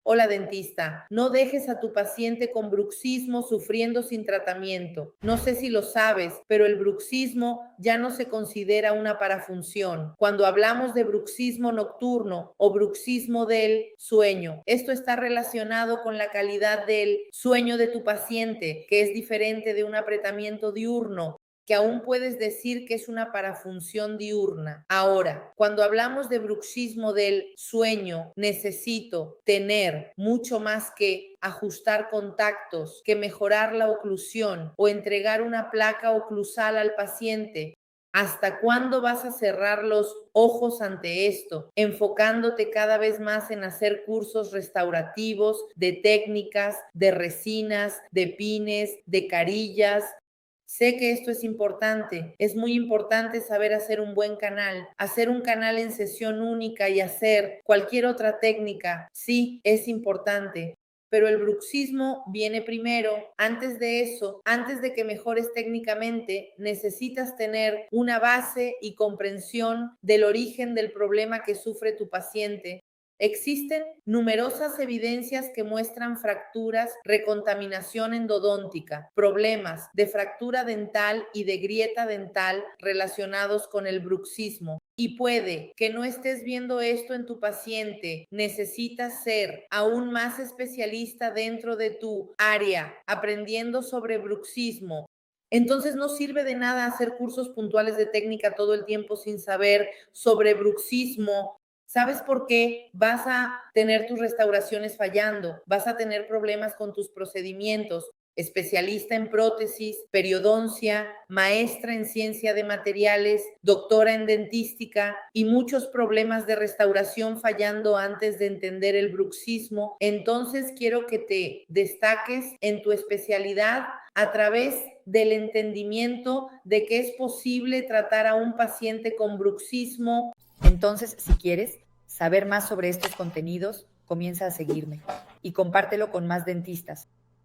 Hola dentista, no dejes a tu paciente con bruxismo sufriendo sin tratamiento. No sé si lo sabes, pero el bruxismo ya no se considera una parafunción. Cuando hablamos de bruxismo nocturno o bruxismo del sueño, esto está relacionado con la calidad del sueño de tu paciente, que es diferente de un apretamiento diurno, que aún puedes decir que es una parafunción diurna. Ahora, cuando hablamos de bruxismo del sueño, necesito tener mucho más que ajustar contactos, que mejorar la oclusión o entregar una placa oclusal al paciente. ¿Hasta cuándo vas a cerrar los ojos ante esto, enfocándote cada vez más en hacer cursos restaurativos de técnicas, de resinas, de pines, de carillas? Sé que esto es muy importante saber hacer un canal en sesión única y hacer cualquier otra técnica, sí, es importante, pero el bruxismo viene primero. Antes de eso, antes de que mejores técnicamente, necesitas tener una base y comprensión del origen del problema que sufre tu paciente. Existen numerosas evidencias que muestran fracturas, recontaminación endodóntica, problemas de fractura dental y de grieta dental relacionados con el bruxismo. Y puede que no estés viendo esto en tu paciente. Necesitas ser aún más especialista dentro de tu área, aprendiendo sobre bruxismo. Entonces no sirve de nada hacer cursos puntuales de técnica todo el tiempo sin saber sobre bruxismo. ¿Sabes por qué? Vas a tener tus restauraciones fallando, vas a tener problemas con tus procedimientos. Especialista en prótesis, periodoncia, maestra en ciencia de materiales, doctora en dentística y muchos problemas de restauración fallando antes de entender el bruxismo. Entonces quiero que te destaques en tu especialidad a través del entendimiento de que es posible tratar a un paciente con bruxismo. Entonces, si quieres saber más sobre estos contenidos, comienza a seguirme y compártelo con más dentistas.